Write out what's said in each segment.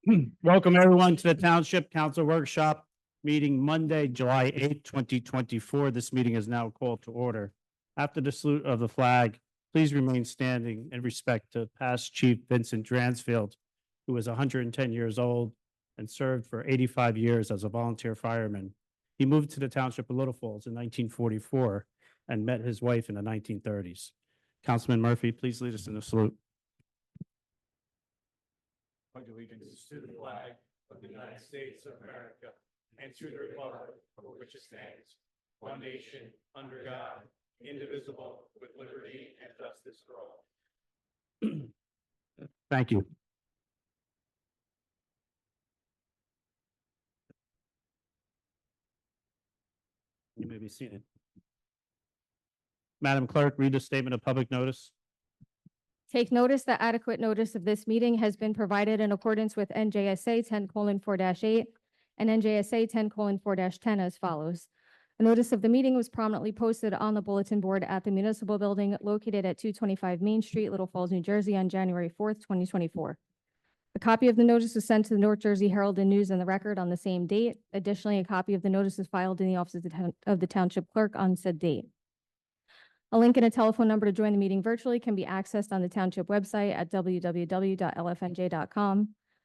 Welcome everyone to the Township Council Workshop meeting Monday, July 8th, 2024. This meeting is now called to order. After the salute of the flag, please remain standing in respect to past Chief Vincent Dransfield, who was 110 years old and served for 85 years as a volunteer fireman. He moved to the Township of Little Falls in 1944 and met his wife in the 1930s. Councilman Murphy, please lead us in the salute. Pledge allegiance to the flag of the United States of America and to the republic for which it stands, one nation, under God, indivisible, with liberty and justice for all. Thank you. You may be seated. Madam Clerk, read the statement of public notice. Take notice that adequate notice of this meeting has been provided in accordance with NJSA 10:4-8 and NJSA 10:4-10 as follows. A notice of the meeting was prominently posted on the bulletin board at the municipal building located at 225 Main Street, Little Falls, New Jersey on January 4th, 2024. A copy of the notice was sent to the North Jersey Herald and News and the Record on the same date. Additionally, a copy of the notice is filed in the office of the Township Clerk on said date. A link and a telephone number to join the meeting virtually can be accessed on the Township website at www.lfnj.com.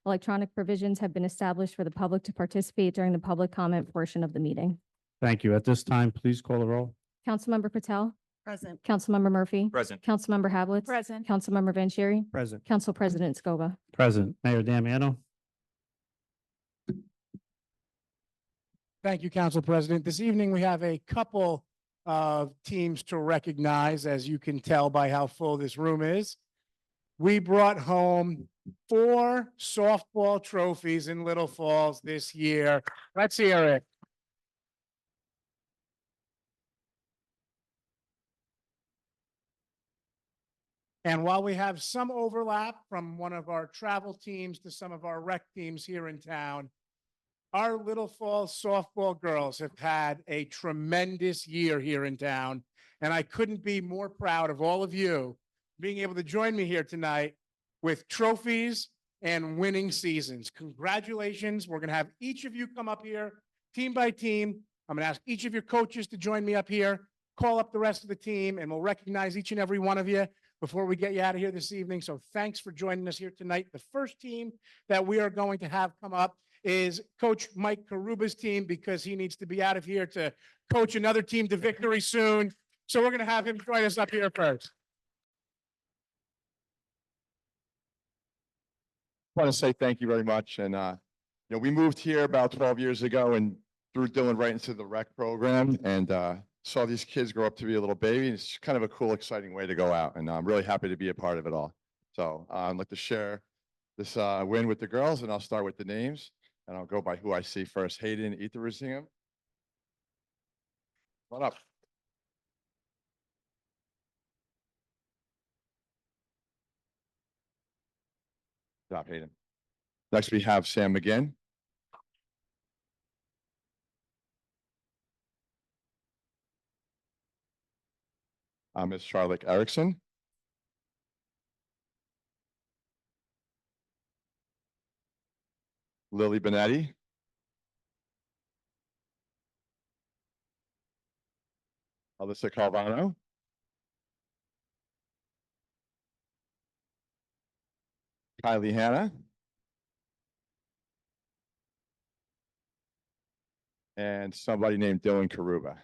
Electronic provisions have been established for the public to participate during the public comment portion of the meeting. Thank you. At this time, please call the roll. Councilmember Patel. Present. Councilmember Murphy. Present. Councilmember Hablitz. Present. Councilmember Vanchery. Present. Council President Scoba. Present. Mayor Damiano. Thank you, Council President. This evening, we have a couple of teams to recognize, as you can tell by how full this room is. We brought home 4 softball trophies in Little Falls this year. Let's hear it. And while we have some overlap from one of our travel teams to some of our rec teams here in town, our Little Falls softball girls have had a tremendous year here in town, and I couldn't be more proud of all of you being able to join me here tonight with trophies and winning seasons. Congratulations. We're going to have each of you come up here, team by team. I'm going to ask each of your coaches to join me up here, call up the rest of the team, and we'll recognize each and every one of you before we get you out of here this evening. So thanks for joining us here tonight. The first team that we are going to have come up is Coach Mike Karuba's team, because he needs to be out of here to coach another team to victory soon. So we're going to have him join us up here first. I want to say thank you very much. And, we moved here about 12 years ago and threw Dylan right into the rec program and saw these kids grow up to be a little baby. It's kind of a cool, exciting way to go out. And I'm really happy to be a part of it all. So I'd like to share this win with the girls, and I'll start with the names. And I'll go by who I see first. Hayden Etherizing. Come on up. Good job, Hayden. Next, we have Sam McGinn. Miss Charlotte Erickson. Lily Benetti. Alyssa Calvano. Kylie Hanna. And somebody named Dylan Karuba.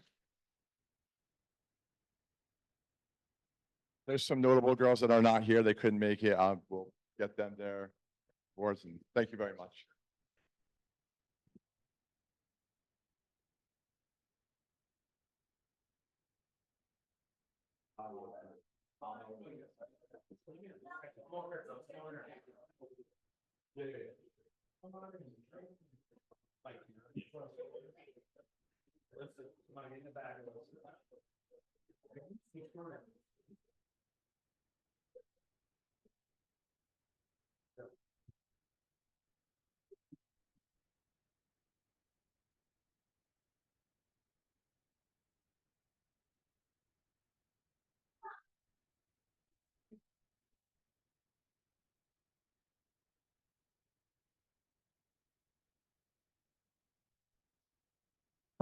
There's some notable girls that are not here. They couldn't make it. We'll get them their awards, and thank you very much.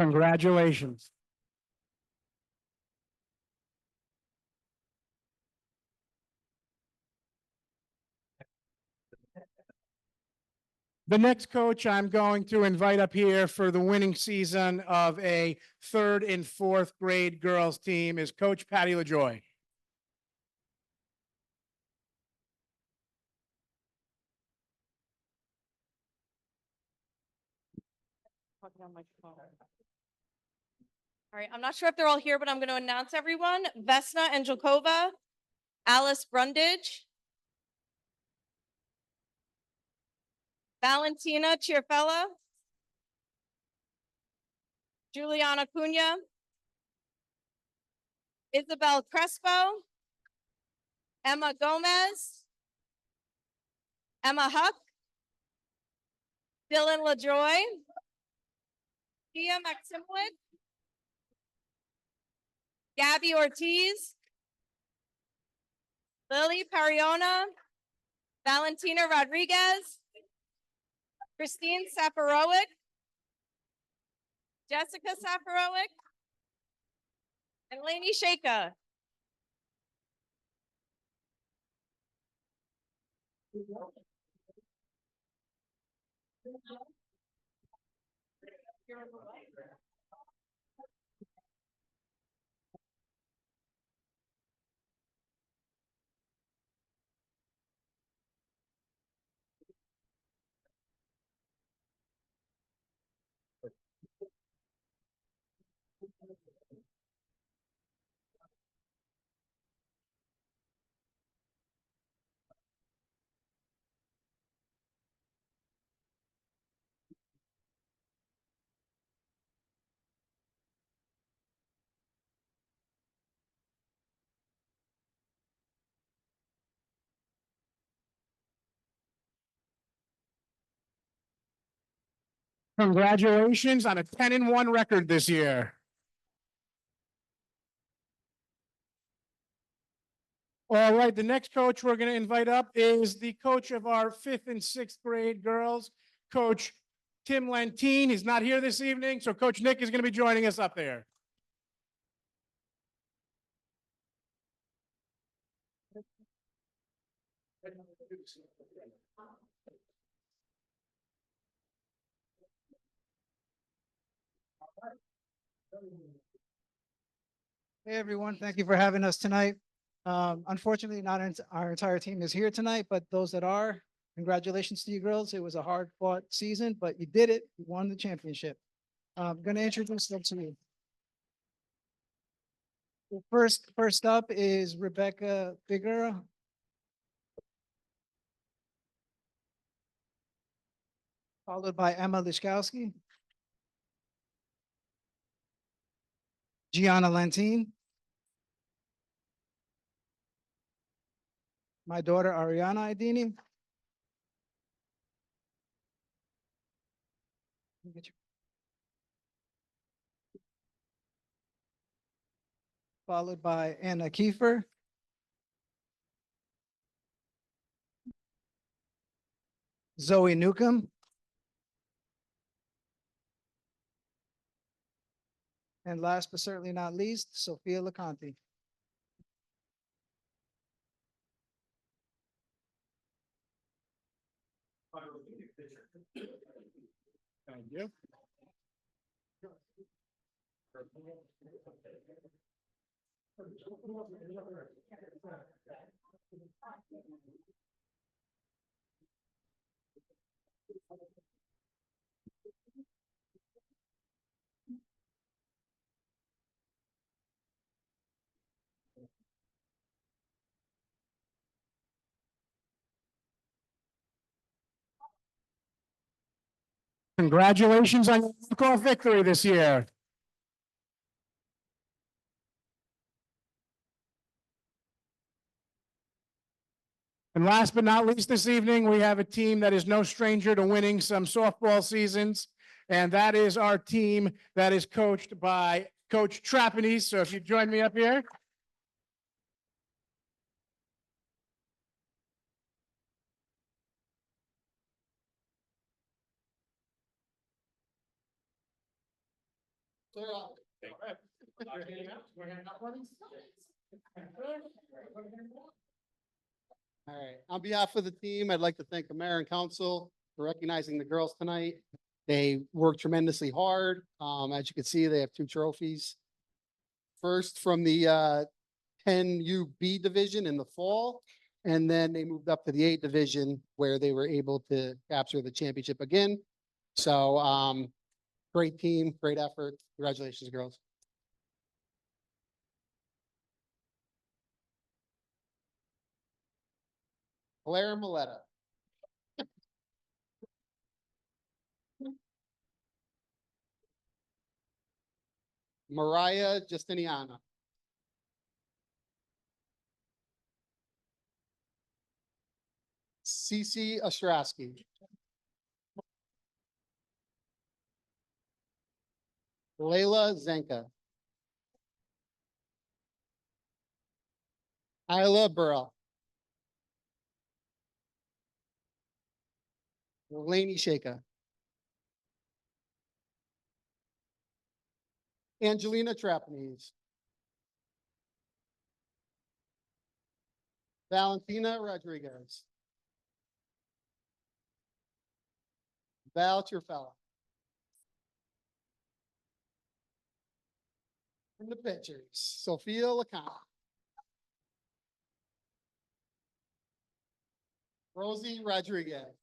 Congratulations. The next coach I'm going to invite up here for the winning season of a third and fourth grade girls team is Coach Patty LaJoy. All right, I'm not sure if they're all here, but I'm going to announce everyone. Vesna Angelkova, Alice Brundage, Valentina Chirfella, Juliana Cunha, Isabel Crespo, Emma Gomez, Emma Huck, Dylan LaJoy, Gia Maximowicz, Gabby Ortiz, Lily Pariona, Valentina Rodriguez, Christine Safarowic, Jessica Safarowic, and Lainey Shaka. Congratulations on a 10-1 record this year. All right, the next coach we're going to invite up is the coach of our fifth and sixth grade girls, Coach Tim Lentine. He's not here this evening, so Coach Nick is going to be joining us up there. Hey, everyone. Thank you for having us tonight. Unfortunately, not our entire team is here tonight, but those that are, congratulations to you girls. It was a hard fought season, but you did it. You won the championship. I'm going to introduce them to you. The first up is Rebecca Figueroa. Followed by Emma Liszkowski. Gianna Lentine. My daughter, Ariana Idini. Followed by Anna Kiefer. Zoe Newcomb. And last but certainly not least, Sophia LeConte. Thank you. Congratulations on your walk-off victory this year. And last but not least this evening, we have a team that is no stranger to winning some softball seasons. And that is our team that is coached by Coach Trapani. So if you join me up here. All right, on behalf of the team, I'd like to thank the mayor and council for recognizing the girls tonight. They worked tremendously hard. As you can see, they have 2 trophies. First from the 10UB division in the fall, and then they moved up to the 8 division where they were able to capture the championship again. So great team, great effort. Congratulations, girls. Claire Maletta. Mariah Justiniana. Cece Ostrowski. Layla Zenka. Isla Burrell. Laney Shaka. Angelina Trapanese. Valentina Rodriguez. Val Turfella. In the pictures, Sophia Lacana. Rosie Rodriguez.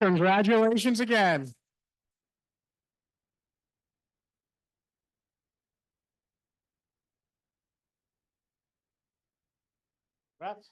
Congratulations again. Congrats.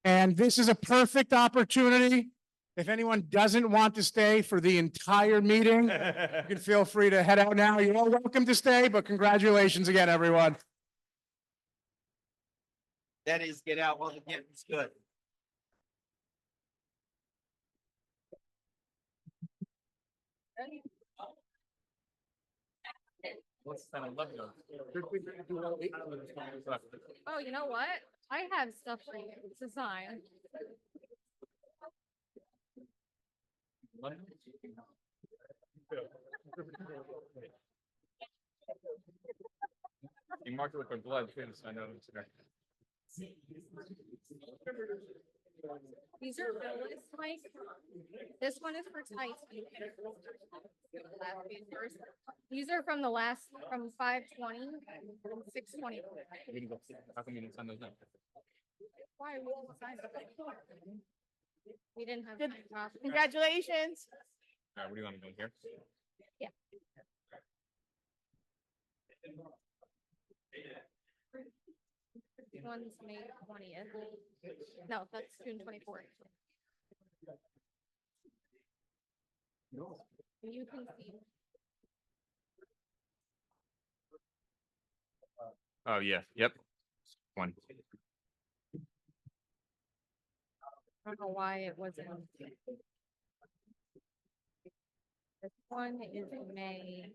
And this is a perfect opportunity. If anyone doesn't want to stay for the entire meeting, you can feel free to head out now. You're all welcome to stay, but congratulations again, everyone. That is, get out while the getting's good. Oh, you know what? I have stuff for you to sign. You marked it with our blood too, so I know it's there. These are bill lists, Mike. This one is for tonight's meeting. These are from the last, from 5:20 and 6:20. How come you didn't send those in? Why we didn't sign it? We didn't have. Good. signed copies. Congratulations. All right, what do you want to do here? This one's May 20th. No, that's June 24th. You can see. Oh, yeah, yep. One. I don't know why it wasn't. This one is May.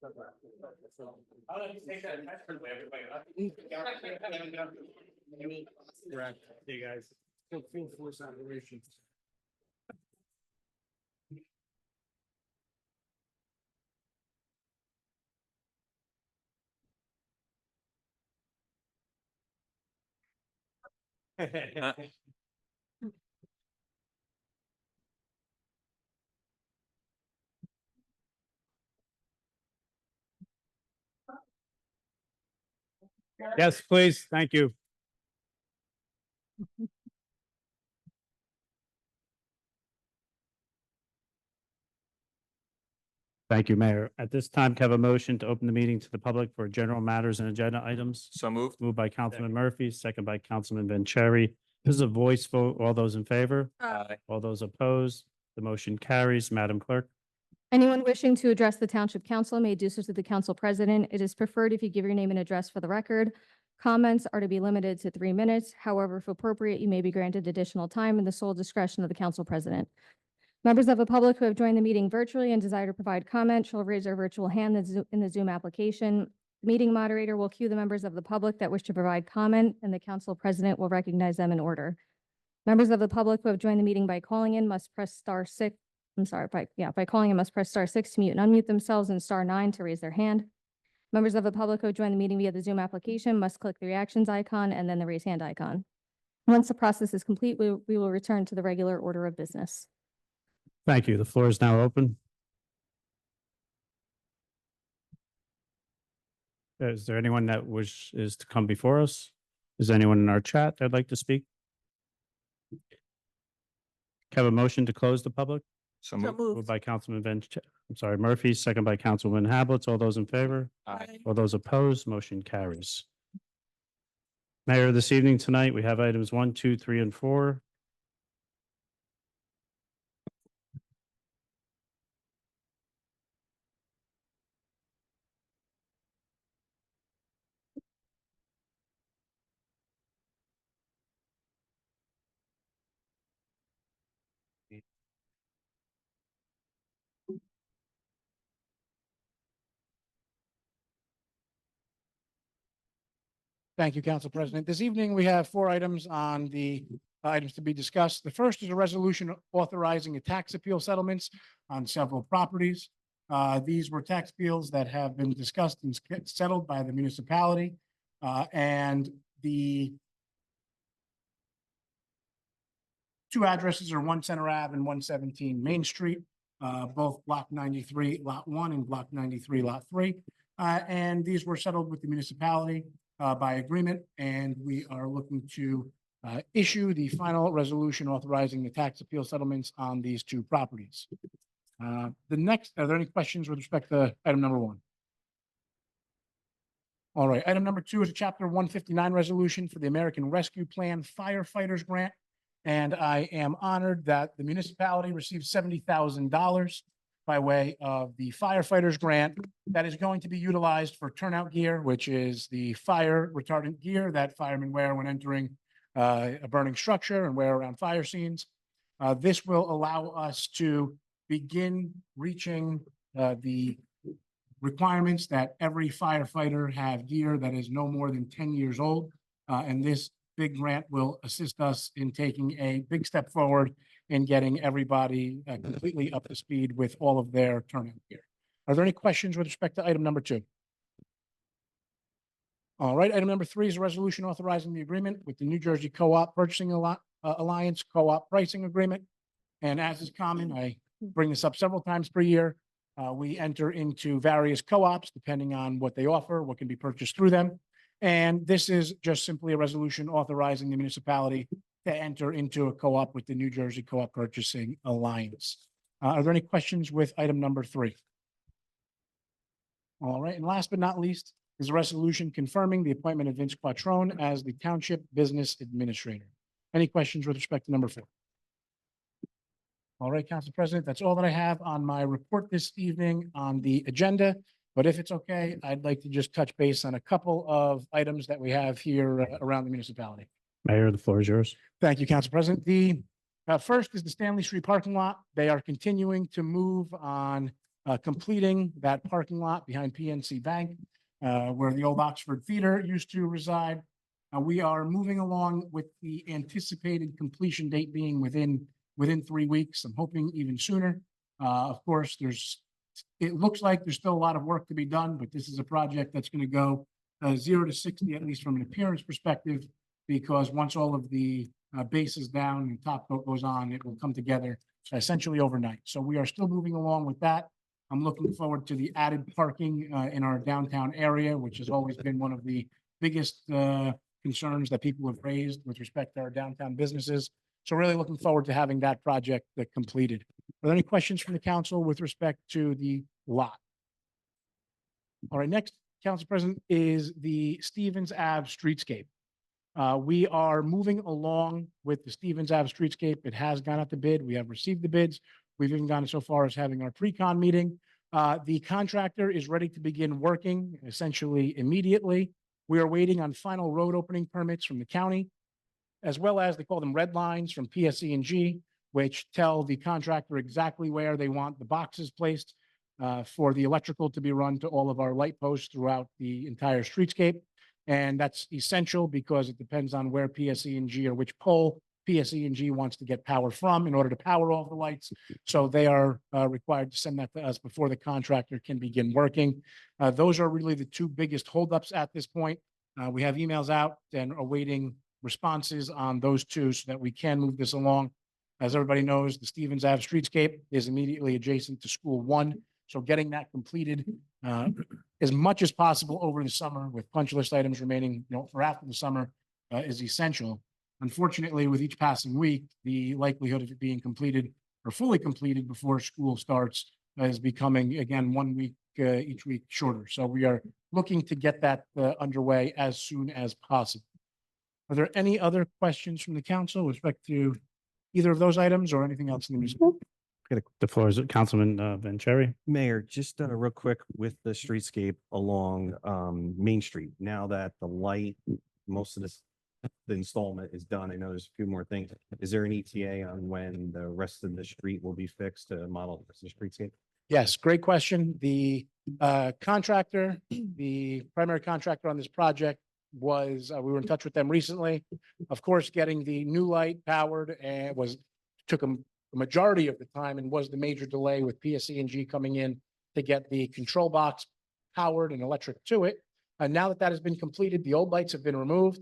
I'll let you take that personally, everybody. Correct. Hey, guys. Full force operations. Yes, please. Thank you. Thank you, Mayor. At this time, can I have a motion to open the meeting to the public for general matters and agenda items? So moved. Moved by Councilman Murphy, second by Councilman Vanchery. This is a voice vote. All those in favor? Aye. All those opposed? The motion carries. Madam Clerk. Anyone wishing to address the Township Council may do so to the Council President. It is preferred if you give your name and address for the record. Comments are to be limited to 3 minutes. However, if appropriate, you may be granted additional time in the sole discretion of the Council President. Members of the public who have joined the meeting virtually and desire to provide comment shall raise their virtual hand in the Zoom application. The meeting moderator will cue the members of the public that wish to provide comment, and the Council President will recognize them in order. Members of the public who have joined the meeting by calling in must press star six. By calling in must press star 6 to mute and unmute themselves and star 9 to raise their hand. Members of the public who have joined the meeting via the Zoom application must click the reactions icon and then the raise hand icon. Once the process is complete, we will return to the regular order of business. Thank you. The floor is now open. Is there anyone that wishes to come before us? Is there anyone in our chat that'd like to speak? Can I have a motion to close the public? So Moved moved. by Councilman Murphy, second by Councilwoman Hablitz. All those in favor? Aye. All those opposed? Motion carries. Mayor, this evening tonight, we have items 1, 2, 3, and 4. Thank you, Council President. This evening, we have 4 items on the items to be discussed. The first is a resolution authorizing a tax appeal settlements on several properties. These were tax appeals that have been discussed and settled by the municipality. And the 2 addresses are 1 Center Ave and 117 Main Street, both Block 93, Lot 1 and Block 93, Lot 3. And these were settled with the municipality by agreement, and we are looking to issue the final resolution authorizing the tax appeal settlements on these 2 properties. Are there any questions with respect to item number 1? All right, item number 2 is a Chapter 159 resolution for the American Rescue Plan Firefighters Grant. And I am honored that the municipality received $70,000 by way of the firefighters grant that is going to be utilized for turnout gear, which is the fire retardant gear that firemen wear when entering a burning structure and wear around fire scenes. This will allow us to begin reaching the requirements that every firefighter have gear that is no more than 10 years old. And this big grant will assist us in taking a big step forward in getting everybody completely up to speed with all of their turnout gear. Are there any questions with respect to item number 2? All right, item number 3 is a resolution authorizing the agreement with the New Jersey Co-op Purchasing Alliance Co-op Pricing Agreement. And as is common, I bring this up several times per year. We enter into various co-ops depending on what they offer, what can be purchased through them. And this is just simply a resolution authorizing the municipality to enter into a co-op with the New Jersey Co-op Purchasing Alliance. Are there any questions with item number 3? All right, and last but not least is a resolution confirming the appointment of Vince Quattrone as the Township Business Administrator. Any questions with respect to number 4? All right, Council President, that's all that I have on my report this evening on the agenda. But if it's okay, I'd like to just touch base on a couple of items that we have here around the municipality. Mayor, the floor is yours. Thank you, Council President. The first is the Stanley Street parking lot. They are continuing to move on completing that parking lot behind PNC Bank, where the old Oxford Theater used to reside. We are moving along with the anticipated completion date being within 3 weeks. I'm hoping even sooner. Of course, it looks like there's still a lot of work to be done, but this is a project that's going to go 0 to 60, at least from an appearance perspective, because once all of the base is down and top coat goes on, it will come together essentially overnight. So we are still moving along with that. I'm looking forward to the added parking in our downtown area, which has always been one of the biggest concerns that people have raised with respect to our downtown businesses. So really looking forward to having that project completed. Are there any questions from the council with respect to the lot? All right, next, Council President, is the Stevens Ave streetscape. We are moving along with the Stevens Ave streetscape. It has gone out to bid. We have received the bids. We've even gone so far as having our pre-con meeting. The contractor is ready to begin working essentially immediately. We are waiting on final road opening permits from the county, as well as they call them red lines from PSE&G, which tell the contractor exactly where they want the boxes placed for the electrical to be run to all of our light posts throughout the entire streetscape. And that's essential because it depends on where PSE&G or which pole PSE&G wants to get power from in order to power all the lights. So they are required to send that to us before the contractor can begin working. Those are really the two biggest holdups at this point. We have emails out and are awaiting responses on those two so that we can move this along. As everybody knows, the Stevens Ave streetscape is immediately adjacent to School 1. So getting that completed as much as possible over the summer with punch list items remaining, for after the summer is essential. Unfortunately, with each passing week, the likelihood of it being completed or fully completed before school starts is becoming, again, 1 week each week shorter. So we are looking to get that underway as soon as possible. Are there any other questions from the council with respect to either of those items or anything else in the music? The floor is Councilman Vanchery. Mayor, just real quick with the streetscape along Main Street, now that the light, most of the installment is done, I know there's a few more things. Is there an ETA on when the rest of the street will be fixed to model the rest of the streetscape? Yes, great question. The contractor, the primary contractor on this project was, we were in touch with them recently. Of course, getting the new light powered and took them the majority of the time and was the major delay with PSE&G coming in to get the control box powered and electric to it. And now that that has been completed, the old lights have been removed.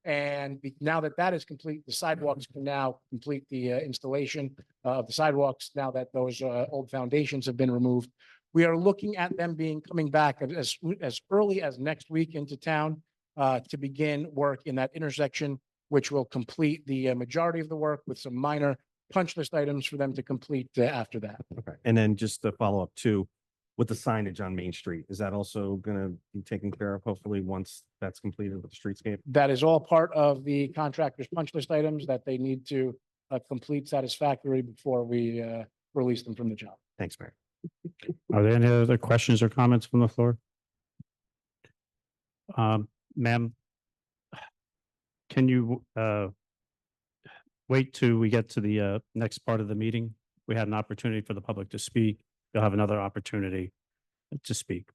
And now that that is complete, the sidewalks can now complete the installation of the sidewalks now that those old foundations have been removed. We are looking at them coming back as early as next week into town to begin work in that intersection, which will complete the majority of the work with some minor punch list items for them to complete after that. Okay. And then just to follow up too, with the signage on Main Street, is that also going to be taken care of hopefully once that's completed with the streetscape? That is all part of the contractor's punch list items that they need to complete satisfactorily before we release them from the job. Thanks, Mayor. Are there any other questions or comments from the floor? Ma'am, can you wait till we get to the next part of the meeting? We had an opportunity for the public to speak. You'll have another opportunity to speak.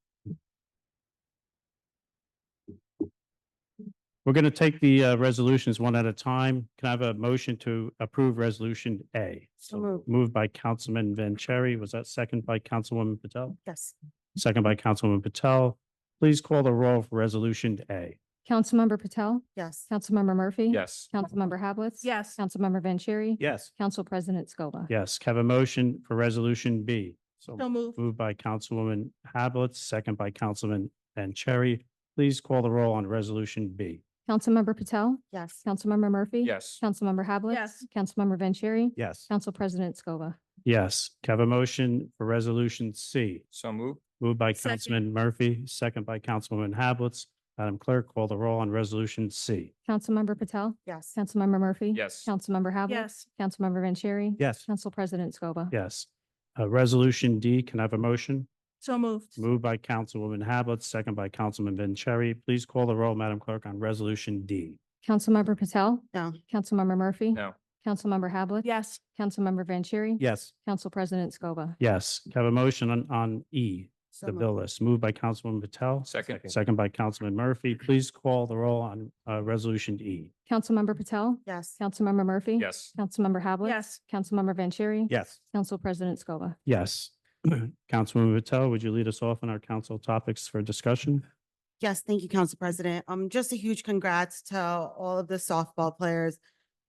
We're going to take the resolutions one at a time. Can I have a motion to approve Resolution A? So moved. Moved by Councilman Vanchery. Was that second by Councilwoman Patel? Yes. Second by Councilwoman Patel. Please call the roll for Resolution A. Councilmember Patel, Yes. Councilmember Murphy. Yes. Councilmember Hablitz. Yes. Councilmember Vanchery. Yes. Council President Scoba. Yes, can I have a motion for Resolution B? So moved. Moved by Councilwoman Hablitz, second by Councilman Vanchery. Please call the roll on Resolution B. Councilmember Patel, Yes. Councilmember Murphy. Yes. Councilmember Hablitz. Yes. Councilmember Vanchery. Yes. Council President Scoba. Yes, can I have a motion for Resolution C? So moved. Moved by Second. Councilman Murphy, second by Councilwoman Hablitz. Madam Clerk, call the roll on Resolution C. Councilmember Patel, Yes. Councilmember Murphy. Yes. Councilmember Hablitz. Yes. Councilmember Vanchery. Yes. Council President Scoba. Yes. Resolution D, can I have a motion? So moved. Moved by Councilwoman Hablitz, second by Councilman Vanchery. Please call the roll, Madam Clerk, on Resolution D. Councilmember Patel. No. Councilmember Murphy. No. Councilmember Havlet? Yes. Councilmember Vanchery? Yes. Council President Scoba. Yes. Can I have a motion on E, So the moved. bill list, moved by Councilwoman Patel. Second. Second by Councilman Murphy. Please call the roll on Resolution E. Councilmember Patel? Yes. Councilmember Murphy? Yes. Councilmember Havlet? Yes. Councilmember Vanchery? Yes. Council President Scoba. Yes. Councilwoman Patel, would you lead us off on our council topics for discussion? Yes, thank you, Council President. Just a huge congrats to all of the softball players.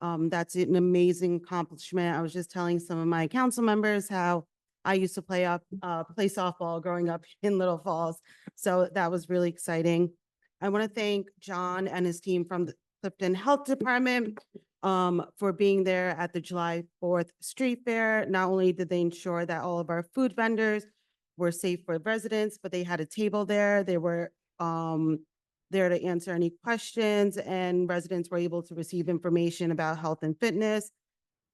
That's an amazing accomplishment. I was just telling some of my council members how I used to play softball growing up in Little Falls. So that was really exciting. I want to thank John and his team from the Clifton Health Department for being there at the July 4th Street Fair. Not only did they ensure that all of our food vendors were safe for residents, but they had a table there. They were there to answer any questions, and residents were able to receive information about health and fitness.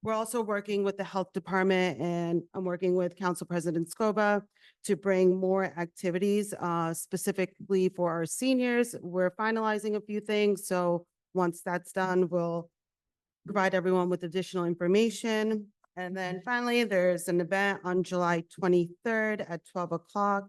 We're also working with the health department, and I'm working with Council President Scoba to bring more activities specifically for our seniors. We're finalizing a few things, so once that's done, we'll provide everyone with additional information. And then finally, there's an event on July 23rd at 12 o'clock.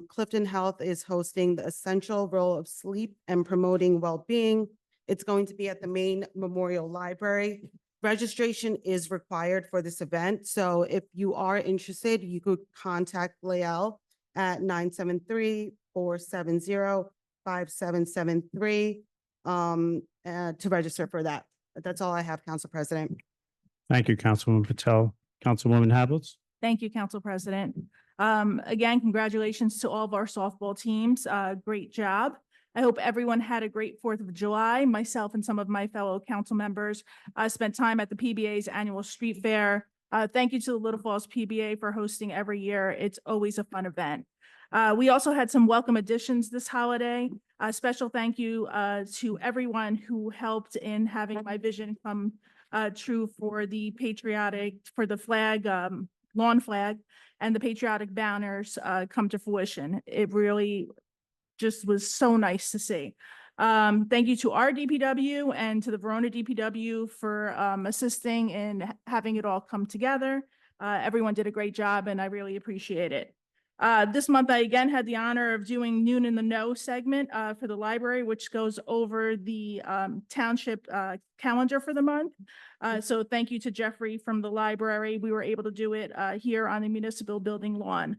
Clifton Health is hosting the essential role of sleep and promoting well-being. It's going to be at the main Memorial Library. Registration is required for this event. So if you are interested, you could contact Lael at 973-470-5773 to register for that. That's all I have, Council President. Thank you, Councilwoman Patel. Councilwoman Havelitz? Thank you, Council President. Again, congratulations to all of our softball teams. Great job. I hope everyone had a great 4th of July. Myself and some of my fellow council members spent time at the PBA's annual street fair. Thank you to the Little Falls PBA for hosting every year. It's always a fun event. We also had some welcome additions this holiday. A special thank you to everyone who helped in having my vision come true for the flag, lawn flag, and the patriotic banners come to fruition. It really just was so nice to see. Thank you to our DPW and to the Verona DPW for assisting in having it all come together. Everyone did a great job, and I really appreciate it. This month, I again had the honor of doing Noon in the Know segment for the library, which goes over the township calendar for the month. So thank you to Jeffrey from the library. We were able to do it here on the municipal building lawn.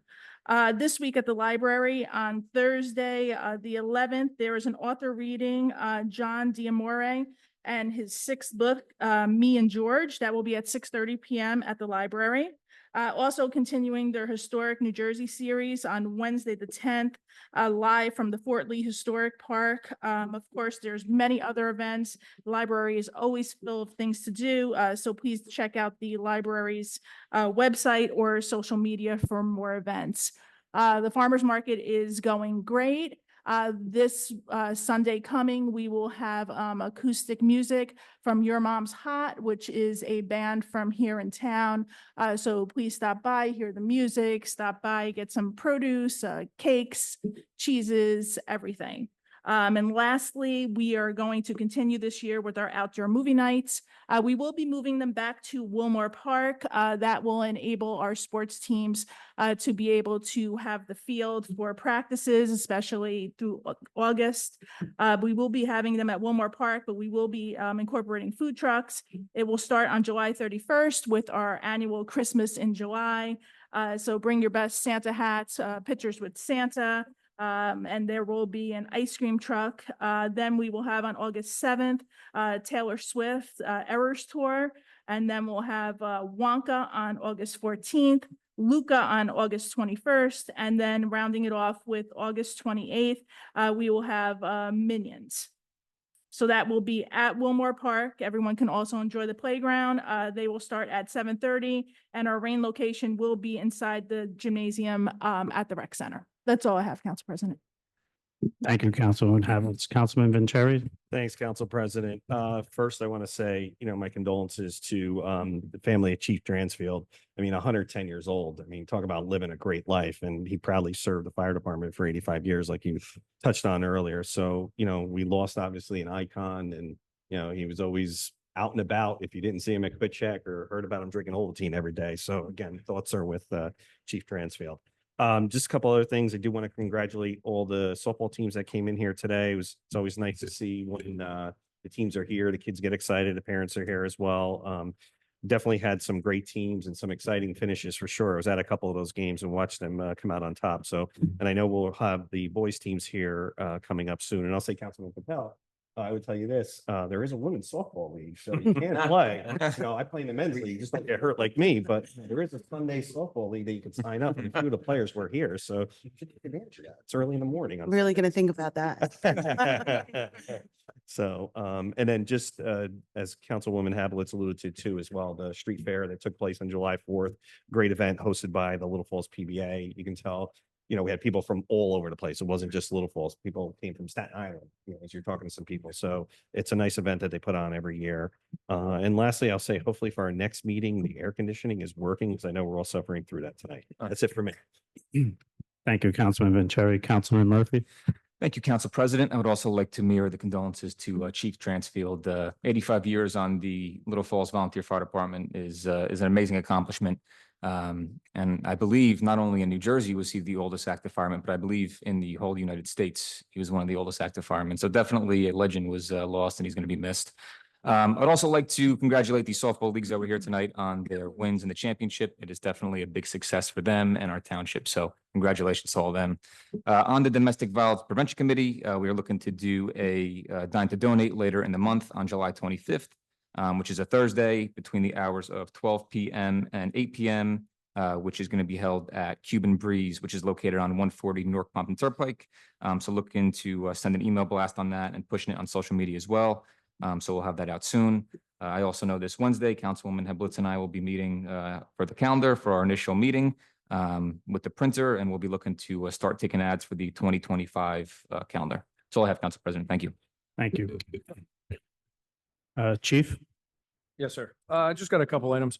This week at the library on Thursday, the 11th, there is an author reading, John D'Amore and his 6th book, Me and George. That will be at 6:30 p.m. at the library. Also continuing their historic New Jersey series on Wednesday, the 10th, live from the Fort Lee Historic Park. Of course, there's many other events. The library is always full of things to do. So please check out the library's website or social media for more events. The farmer's market is going great. This Sunday coming, we will have acoustic music from Your Mom's Hot, which is a band from here in town. So please stop by, hear the music, stop by, get some produce, cakes, cheeses, everything. And lastly, we are going to continue this year with our outdoor movie nights. We will be moving them back to Wilmore Park. That will enable our sports teams to be able to have the field for practices, especially through August. We will be having them at Wilmore Park, but we will be incorporating food trucks. It will start on July 31st with our annual Christmas in July. So bring your best Santa hats, pictures with Santa. And there will be an ice cream truck. Then we will have on August 7th, Taylor Swift Eras Tour. And then we'll have Wonka on August 14th, Luca on August 21st. And then rounding it off with August 28th, we will have Minions. So that will be at Wilmore Park. Everyone can also enjoy the playground. They will start at 7:30, and our rain location will be inside the gymnasium at the rec center. That's all I have, Council President. Thank you, Councilwoman Havelitz. Councilman Vanchery? Thanks, Council President. First, I want to say, my condolences to the family of Chief Dransfield. 110 years old. Talk about living a great life. And he proudly served the fire department for 85 years, like you touched on earlier. So, we lost obviously an icon, and, he was always out and about if you didn't see him at Quick Check or heard about him drinking Ovaltine every day. So again, thoughts are with Chief Transfield. Just a couple other things. I do want to congratulate all the softball teams that came in here today. It's always nice to see when the teams are here, the kids get excited, the parents are here as well. Definitely had some great teams and some exciting finishes for sure. I was at a couple of those games and watched them come out on top. So, and I know we'll have the boys teams here coming up soon. And I'll say Councilman Capel, I would tell you this, there is a women's softball league, so you can play. I play in the men's league, just don't get hurt like me, but there is a Sunday softball league that you can sign up, and a few of the players were here, so you should take advantage of that. It's early in the morning. on Really gonna think about that. So, and then just as Councilwoman Hablitz alluded to too as well, the street fair that took place on July 4th, great event hosted by the Little Falls PBA. You can tell, we had people from all over the place. It wasn't just Little Falls. People came from Staten Island, as you're talking to some people. So it's a nice event that they put on every year. And lastly, I'll say hopefully for our next meeting, the air conditioning is working because I know we're all suffering through that tonight. That's it for me. Thank you, Councilman Vanchery. Councilman Murphy. Thank you, Council President. I would also like to mirror the condolences to Chief Transfield. 85 years on the Little Falls Volunteer Fire Department is an amazing accomplishment. And I believe not only in New Jersey was he the oldest active fireman, but I believe in the whole United States, he was one of the oldest active firemen. So definitely a legend was lost and he's going to be missed. I'd also like to congratulate the softball leagues over here tonight on their wins in the championship. It is definitely a big success for them and our township. So congratulations to all of them. On the Domestic Violence Prevention Committee, we are looking to do a Dine to Donate later in the month on July 25th, which is a Thursday between the hours of 12 p.m. and 8 p.m., which is going to be held at Cuban Breeze, which is located on 140 North Pompton Turnpike. So looking to send an email blast on that and pushing it on social media as well. So we'll have that out soon. I also know this Wednesday, Councilwoman Hablitz and I will be meeting for the calendar for our initial meeting with the printer, and we'll be looking to start taking ads for the 2025 calendar. That's all I have, Council President. Thank you. Thank you. Chief. Yes, sir. I just got a couple items.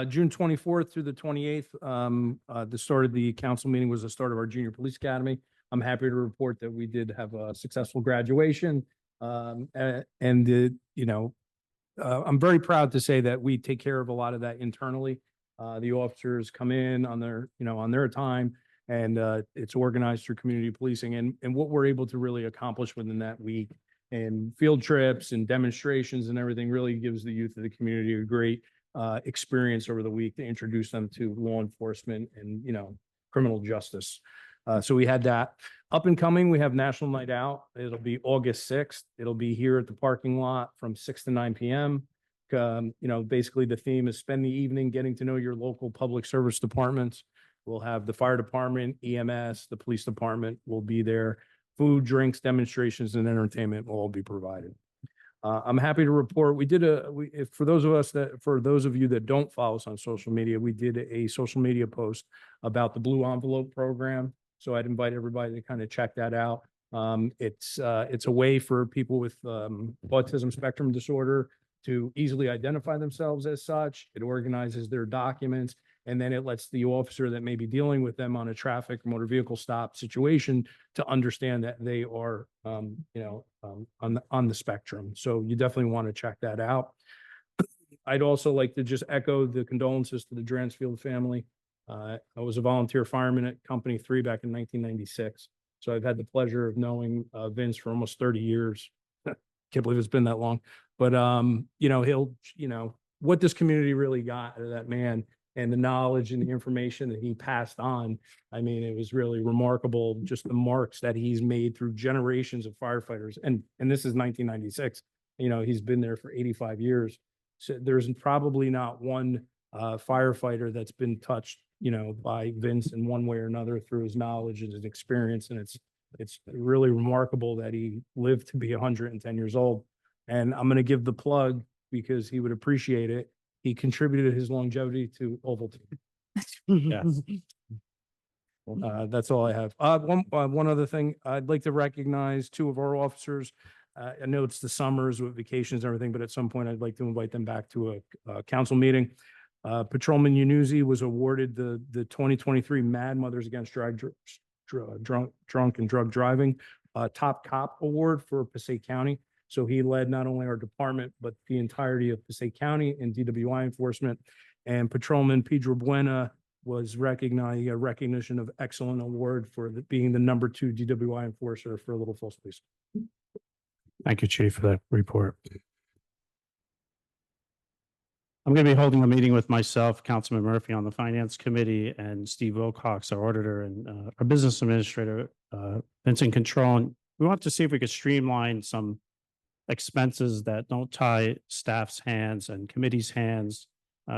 June 24th through the 28th, the start of the council meeting was the start of our junior police academy. I'm happy to report that we did have a successful graduation. I'm very proud to say that we take care of a lot of that internally. The officers come in on their time, and it's organized through community policing. And what we're able to really accomplish within that week and field trips and demonstrations and everything really gives the youth of the community a great experience over the week to introduce them to law enforcement and, criminal justice. So we had that. Up and coming, we have National Night Out. It'll be August 6th. It'll be here at the parking lot from 6 to 9 p.m. Basically the theme is spend the evening getting to know your local public service departments. We'll have the fire department, EMS, the police department will be there. Food, drinks, demonstrations, and entertainment will all be provided. I'm happy to report for those of you that don't follow us on social media, we did a social media post about the Blue Envelope program. So I'd invite everybody to kind of check that out. It's a way for people with autism spectrum disorder to easily identify themselves as such. It organizes their documents, and then it lets the officer that may be dealing with them on a traffic motor vehicle stop situation to understand that they are, on the spectrum. So you definitely want to check that out. I'd also like to just echo the condolences to the Dransfield family. I was a volunteer fireman at Company 3 back in 1996. So I've had the pleasure of knowing Vince for almost 30 years. Can't believe it's been that long. But, what this community really got out of that man and the knowledge and the information that he passed on. I mean, it was really remarkable, just the marks that he's made through generations of firefighters. And this is 1996. He's been there for 85 years. So there's probably not one firefighter that's been touched by Vince in one way or another through his knowledge and his experience. And it's really remarkable that he lived to be 110 years old. And I'm going to give the plug because he would appreciate it. He contributed his longevity to Ovaltine. Yes. That's all I have. One other thing, I'd like to recognize two of our officers. I know it's the summers with vacations and everything, but at some point I'd like to invite them back to a council meeting. Patrolman Yunuzi was awarded the 2023 Mad Mothers Against Drunk and Drug Driving Top Cop Award for Passaic County. So he led not only our department, but the entirety of Passaic County and DWI enforcement. And Patrolman Pedro Buena was recognized, he got recognition of excellent award for being the #2 DWI enforcer for Little Falls Police. Thank you, Chief, for that report. I'm going to be holding a meeting with myself, Councilman Murphy on the Finance Committee, and Steve Wilcox, our auditor, and our business administrator, Vincent Control. And we want to see if we could streamline some expenses that don't tie staff's hands and committee's hands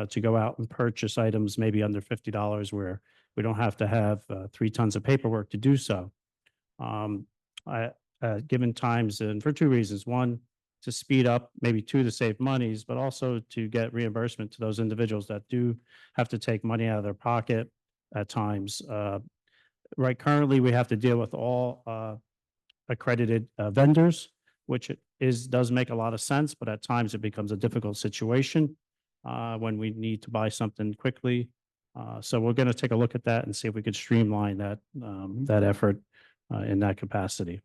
to go out and purchase items maybe under $50 where we don't have to have 3 tons of paperwork to do so. Given times, and for 2 reasons. One, to speed up, maybe 2, to save monies, but also to get reimbursement to those individuals that do have to take money out of their pocket at times. Right, currently, we have to deal with all accredited vendors, which does make a lot of sense, but at times it becomes a difficult situation when we need to buy something quickly. So we're going to take a look at that and see if we could streamline that that effort in that capacity.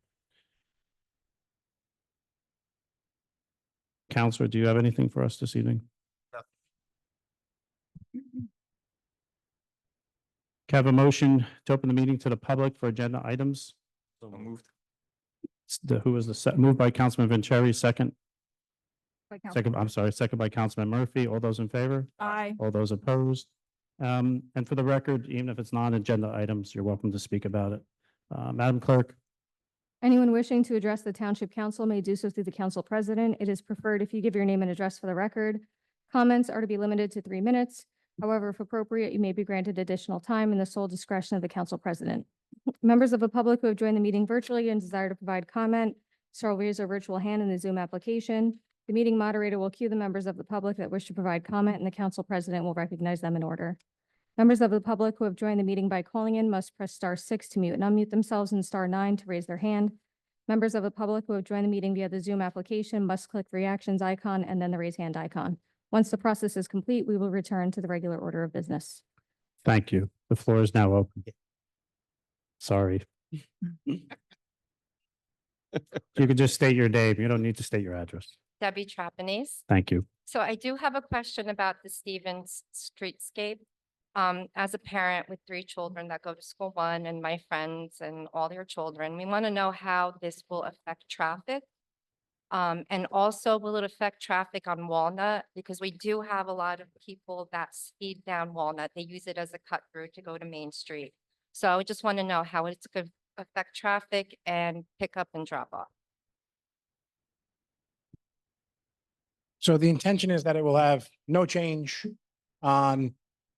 Counselor, do you have anything for us this evening? No. Can I have a motion to open the meeting to the public for agenda items? So moved. Who was moved by Councilman Vanchery, second? By Council- Second, I'm sorry, second by Councilman Murphy. All those in favor? Aye. All those opposed? And for the record, even if it's non-agenda items, you're welcome to speak about it. Madam Clerk? Anyone wishing to address the Township Council may do so through the Council President. It is preferred if you give your name and address for the record. Comments are to be limited to 3 minutes. However, if appropriate, you may be granted additional time in the sole discretion of the Council President. Members of the public who have joined the meeting virtually and desire to provide comment shall raise their virtual hand in the Zoom application. The meeting moderator will cue the members of the public that wish to provide comment, and the Council President will recognize them in order. Members of the public who have joined the meeting by calling in must press *6 to mute and unmute themselves and *9 to raise their hand. Members of the public who have joined the meeting via the Zoom application must click the reactions icon and then the raise hand icon. Once the process is complete, we will return to the regular order of business. Thank you. The floor is now open. Sorry. You could just state your name. You don't need to state your address. Debbie Trapanese. Thank you. So I do have a question about the Stevens streetscape. As a parent with 3 children that go to school one and my friends and all their children, we want to know how this will affect traffic. And also, will it affect traffic on Walnut? Because we do have a lot of people that speed down Walnut. They use it as a cut through to go to Main Street. So I just want to know how it's going to affect traffic and pick up and drop off. So the intention is that it will have no change on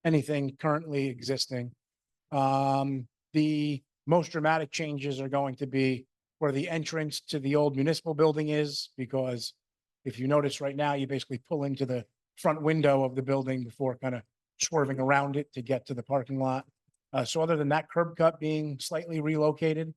anything currently existing. The most dramatic changes are going to be where the entrance to the old municipal building is, because if you notice right now, you basically pull into the front window of the building before kind of swerving around it to get to the parking lot. So other than that curb cut being slightly relocated,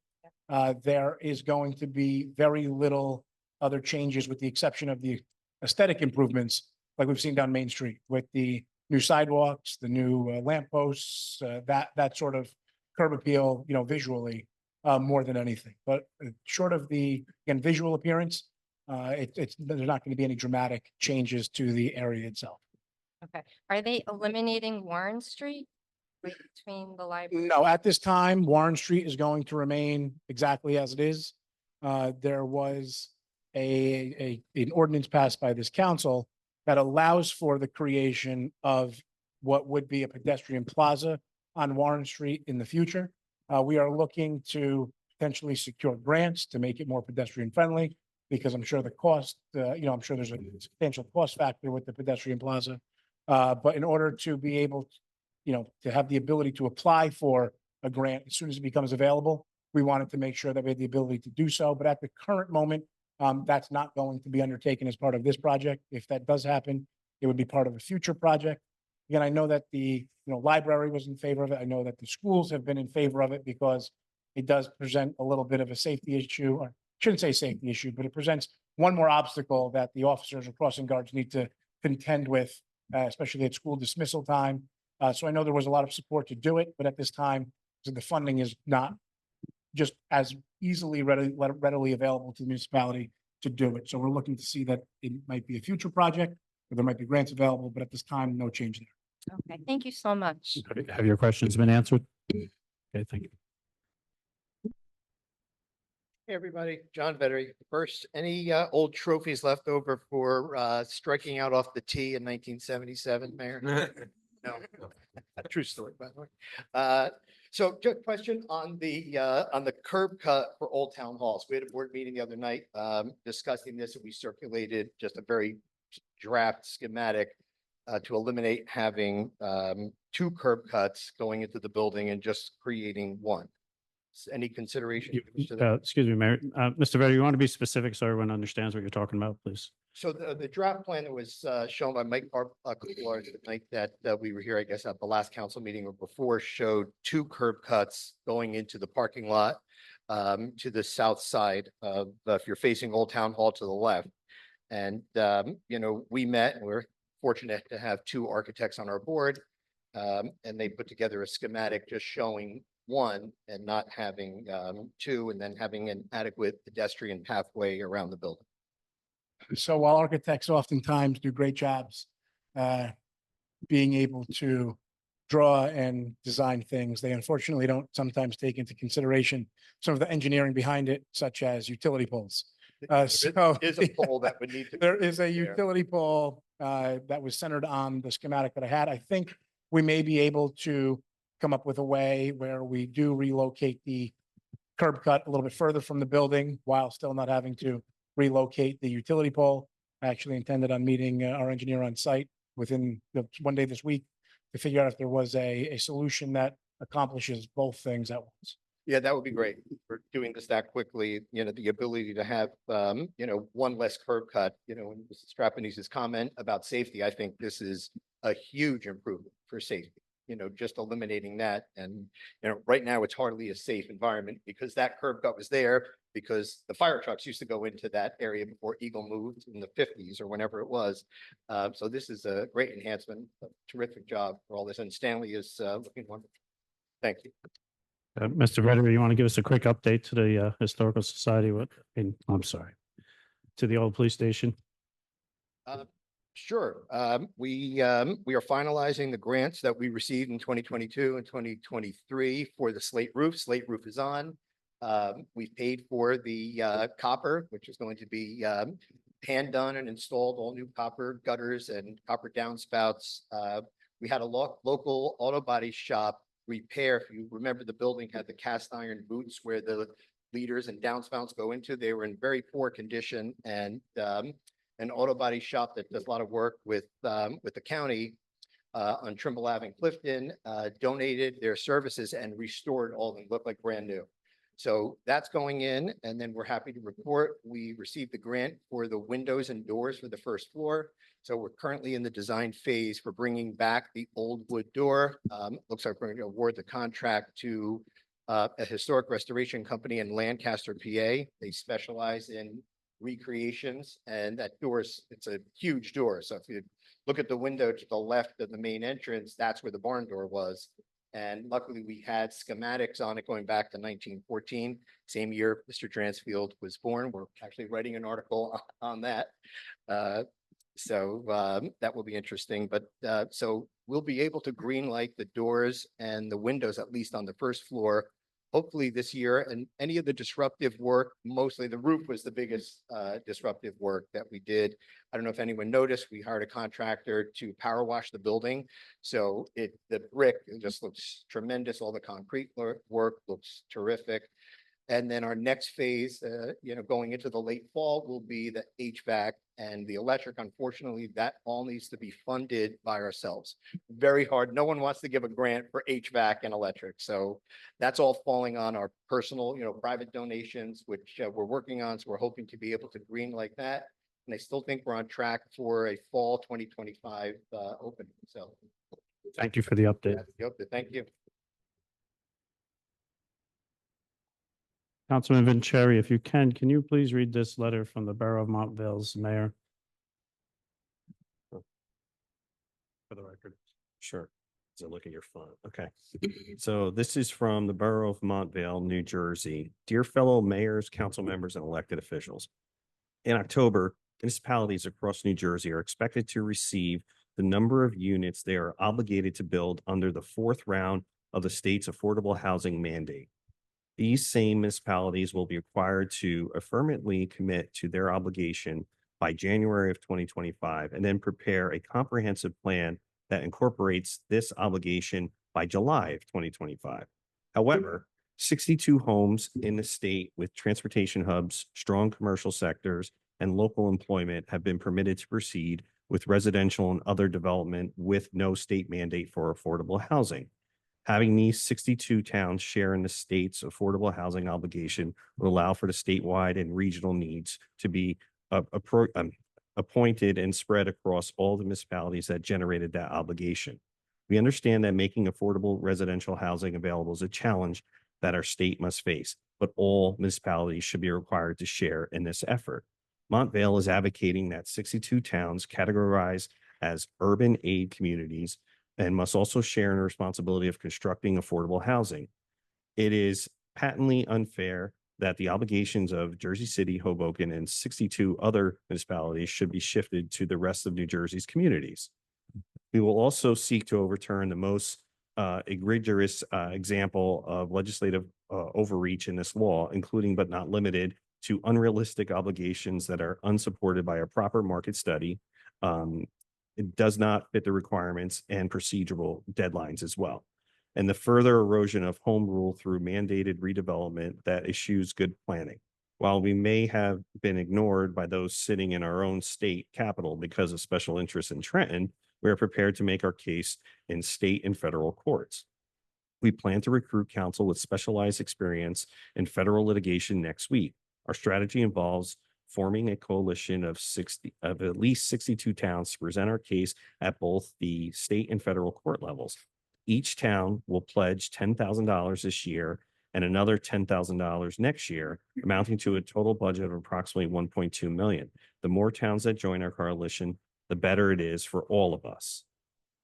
there is going to be very little other changes with the exception of the aesthetic improvements like we've seen down Main Street with the new sidewalks, the new lamp posts, that sort of curb appeal, visually, more than anything. But short of the, again, visual appearance, there's not going to be any dramatic changes to the area itself. Okay. Are they eliminating Warren Street right between the library? No, at this time, Warren Street is going to remain exactly as it is. There was an ordinance passed by this council that allows for the creation of what would be a pedestrian plaza on Warren Street in the future. We are looking to potentially secure grants to make it more pedestrian friendly, because I'm sure the cost, I'm sure there's a substantial cost factor with the pedestrian plaza. But in order to be able, to have the ability to apply for a grant as soon as it becomes available, we wanted to make sure that we had the ability to do so. But at the current moment, that's not going to be undertaken as part of this project. If that does happen, it would be part of a future project. Again, I know that the library was in favor of it. I know that the schools have been in favor of it because it does present a little bit of a safety issue, or shouldn't say safety issue, but it presents one more obstacle that the officers or crossing guards need to contend with, especially at school dismissal time. So I know there was a lot of support to do it, but at this time, the funding is not just as easily readily available to the municipality to do it. So we're looking to see that it might be a future project, or there might be grants available, but at this time, no change there. Okay, thank you so much. Have your questions been answered? Okay, thank you. Hey, everybody, John Vettery. First, any old trophies left over for striking out off the tee in 1977, Mayor? No, a true story, by the way. So just question on the curb cut for Old Town Halls. We had a board meeting the other night discussing this, and we circulated just a very draft schematic to eliminate having two curb cuts going into the building and just creating one. Any consideration? to that? Excuse me, Mayor. Mr. Vedder, you want to be specific so everyone understands what you're talking about, please? So the draft plan that was shown by Mike Kular the night that we were here, I guess, at the last council meeting or before, showed two curb cuts going into the parking lot to the south side of, if you're facing Old Town Hall to the left. And, you know, we met and we're fortunate to have two architects on our board. And they put together a schematic just showing one and not having two, and then having an adequate pedestrian pathway around the building. So while architects oftentimes do great jobs being able to draw and design things, they unfortunately don't sometimes take into consideration some of the engineering behind it, such as utility poles. So Is a pole that would need to. there is a utility pole that was centered on the schematic that I had. I think we may be able to come up with a way where we do relocate the curb cut a little bit further from the building while still not having to relocate the utility pole. I actually intended on meeting our engineer on site within one day this week to figure out if there was a solution that accomplishes both things at once. Yeah, that would be great for doing this that quickly. You know, the ability to have, you know, one less curb cut, you know, and Mrs. Strapanis's comment about safety, I think this is a huge improvement for safety. You know, just eliminating that. And, you know, right now it's hardly a safe environment because that curb cut was there because the fire trucks used to go into that area before Eagle moved in the 50s or whenever it was. So this is a great enhancement, a terrific job for all this. And Stanley is looking wonderful. Thank you. Mr. Vedder, you want to give us a quick update to the Historical Society? I'm sorry, to the old police station? Sure. We are finalizing the grants that we received in 2022 and 2023 for the slate roof. Slate roof is on. We've paid for the copper, which is going to be hand done and installed, all new copper gutters and copper downspouts. We had a local auto body shop repair. If you remember, the building had the cast iron boots where the leaders and downspouts go into. They were in very poor condition, and an auto body shop that does a lot of work with the county on Trimble Ave in Clifton donated their services and restored all of them, look like brand new. So that's going in, and then we're happy to report we received the grant for the windows and doors for the first floor. So we're currently in the design phase for bringing back the old wood door. Looks like we're going to award the contract to a historic restoration company in Lancaster, PA. They specialize in recreations, and that it's a huge door. So if you look at the window to the left of the main entrance, that's where the barn door was. And luckily we had schematics on it going back to 1914, same year Mr. Dransfield was born. We're actually writing an article on that. So that will be interesting, but so we'll be able to green light the doors and the windows, at least on the first floor, hopefully this year. And any of the disruptive work, mostly the roof was the biggest disruptive work that we did. I don't know if anyone noticed, we hired a contractor to power wash the building. So the brick just looks tremendous. All the concrete work looks terrific. And then our next phase, you know, going into the late fall will be the HVAC and the electric. Unfortunately, that all needs to be funded by ourselves. Very hard. No one wants to give a grant for HVAC and electric. So that's all falling on our personal, you know, private donations, which we're working on. So we're hoping to be able to green like that. And I still think we're on track for a fall 2025 opening. So Thank you for the update. thank you. Councilman Vanchery, if you can you please read this letter from the Borough of Montvale's mayor? For the record. Sure. So look at your font. Okay. So this is from the Borough of Montvale, New Jersey. Dear fellow mayors, council members, and elected officials. In October, municipalities across New Jersey are expected to receive the number of units they are obligated to build under the fourth round of the state's affordable housing mandate. These same municipalities will be required to affirmatively commit to their obligation by January of 2025 and then prepare a comprehensive plan that incorporates this obligation by July of 2025. However, 62 homes in the state with transportation hubs, strong commercial sectors, and local employment have been permitted to proceed with residential and other development with no state mandate for affordable housing. Having these 62 towns share in the state's affordable housing obligation will allow for the statewide and regional needs to be appointed and spread across all the municipalities that generated that obligation. We understand that making affordable residential housing available is a challenge that our state must face, but all municipalities should be required to share in this effort. Montvale is advocating that 62 towns categorized as urban aid communities and must also share in the responsibility of constructing affordable housing. It is patently unfair that the obligations of Jersey City, Hoboken, and 62 other municipalities should be shifted to the rest of New Jersey's communities. We will also seek to overturn the most egregious example of legislative overreach in this law, including but not limited to unrealistic obligations that are unsupported by a proper market study. It does not fit the requirements and procedural deadlines as well. And the further erosion of home rule through mandated redevelopment that eschews good planning. While we may have been ignored by those sitting in our own state capital because of special interests in Trenton, we are prepared to make our case in state and federal courts. We plan to recruit counsel with specialized experience in federal litigation next week. Our strategy involves forming a coalition of at least 62 towns to present our case at both the state and federal court levels. Each town will pledge $10,000 this year and another $10,000 next year, amounting to a total budget of approximately $1.2 million. The more towns that join our coalition, the better it is for all of us.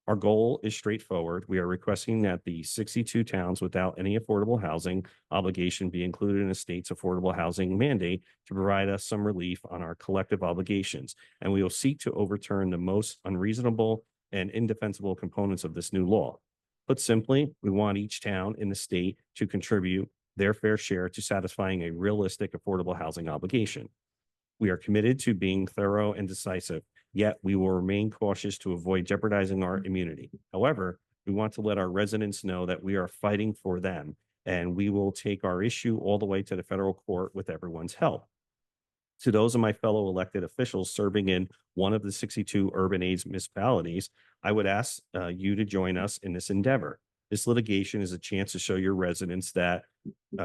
Our goal is straightforward. We are requesting that the 62 towns without any affordable housing obligation be included in the state's affordable housing mandate to provide us some relief on our collective obligations. And we will seek to overturn the most unreasonable and indefensible components of this new law. Put simply, we want each town in the state to contribute their fair share to satisfying a realistic affordable housing obligation. We are committed to being thorough and decisive, yet we will remain cautious to avoid jeopardizing our immunity. However, we want to let our residents know that we are fighting for them, and we will take our issue all the way to the federal court with everyone's help. To those of my fellow elected officials serving in one of the 62 urban aids municipalities, I would ask you to join us in this endeavor. This litigation is a chance to show your residents that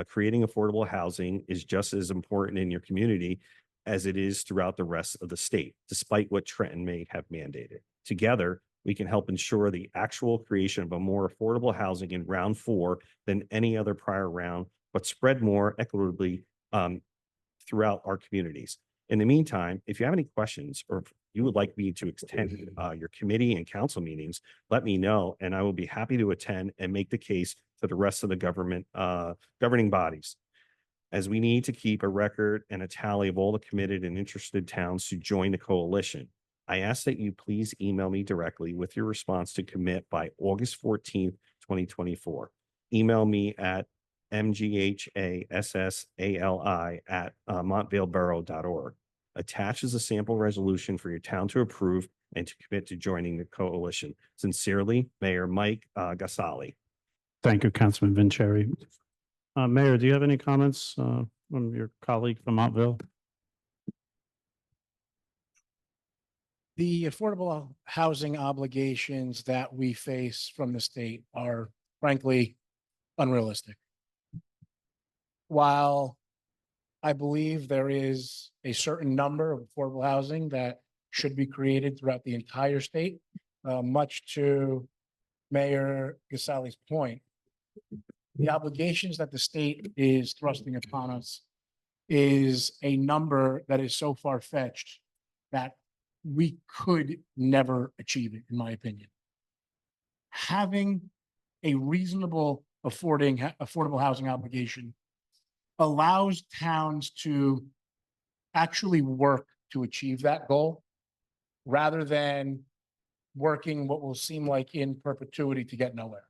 creating affordable housing is just as important in your community as it is throughout the rest of the state, despite what Trenton may have mandated. Together, we can help ensure the actual creation of a more affordable housing in round 4 than any other prior round, but spread more equitably throughout our communities. In the meantime, if you have any questions or if you would like me to attend your committee and council meetings, let me know, and I will be happy to attend and make the case to the rest of the governing bodies, as we need to keep a record and a tally of all the committed and interested towns to join the coalition. I ask that you please email me directly with your response to commit by August 14th, 2024. Email me at mghassali@montvaleborough.org. Attached is a sample resolution for your town to approve and to commit to joining the coalition. Sincerely, Mayor Mike Gassali. Thank you, Councilman Vanchery. Mayor, do you have any comments from your colleague from Montville? The affordable housing obligations that we face from the state are frankly unrealistic. While I believe there is a certain number of affordable housing that should be created throughout the entire state, much to Mayor Gassali's point, the obligations that the state is thrusting upon us is a number that is so far-fetched that we could never achieve it, in my opinion. Having a reasonable affordable housing obligation allows towns to actually work to achieve that goal rather than working what will seem like in perpetuity to get nowhere.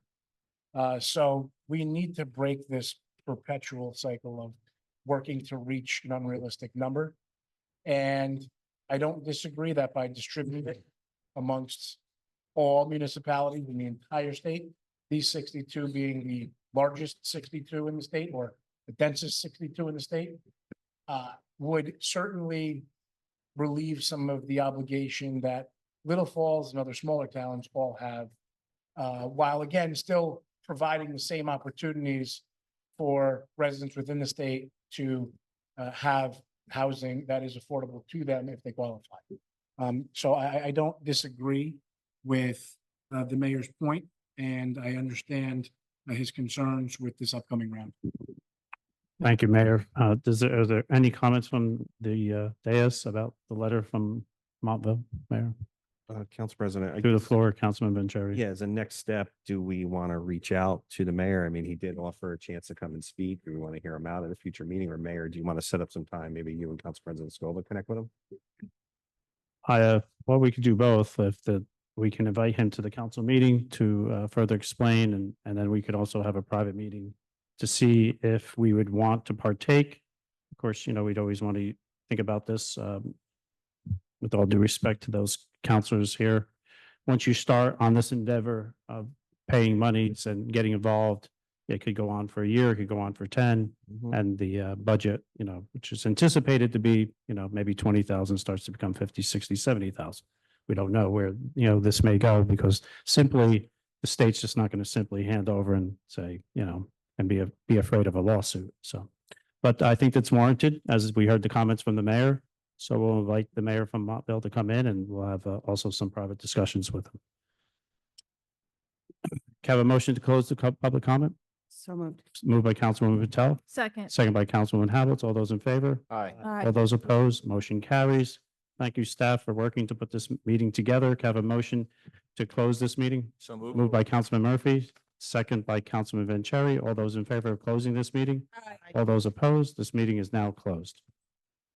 So we need to break this perpetual cycle of working to reach an unrealistic number. And I don't disagree that by distributing it amongst all municipalities in the entire state, these 62 being the largest 62 in the state or the densest 62 in the state, would certainly relieve some of the obligation that Little Falls and other smaller towns all have, while again, still providing the same opportunities for residents within the state to have housing that is affordable to them if they qualify. So I don't disagree with the mayor's point, and I understand his concerns with this upcoming round. Thank you, Mayor. Are there any comments from the dais about the letter from Montville, Mayor? Council President. To the floor, Councilman Vanchery. Yeah, as a next step, do we want to reach out to the mayor? I mean, he did offer a chance to come and speak. Do we want to hear him out at a future meeting? Or Mayor, do you want to set up some time? Maybe you and Council President Scova connect with him? Well, we could do both. We can invite him to the council meeting to further explain, and then we could also have a private meeting to see if we would want to partake. Of course, we'd always want to think about this with all due respect to those counselors here. Once you start on this endeavor of paying monies and getting involved, it could go on for a year, it could go on for 10, and the budget, which is anticipated to be, maybe 20,000 starts to become 50, 60, 70,000. We don't know where, this may go because simply the state's just not going to simply hand over and say, and be afraid of a lawsuit. So, but I think that's warranted, as we heard the comments from the mayor. So we'll invite the mayor from Montville to come in, and we'll have also some private discussions with him. Can I have a motion to close the public comment? So moved. Moved by Councilwoman Patel, Second. second by Councilwoman Havelitz. All those in favor? Aye. Aye. All those opposed? Motion carries. Thank you, staff, for working to put this meeting together. Can I have a motion to close this meeting? So moved. Moved by Councilman Murphy, second by Councilman Vanchery. All those in favor of closing this meeting? All those opposed? This meeting is now closed.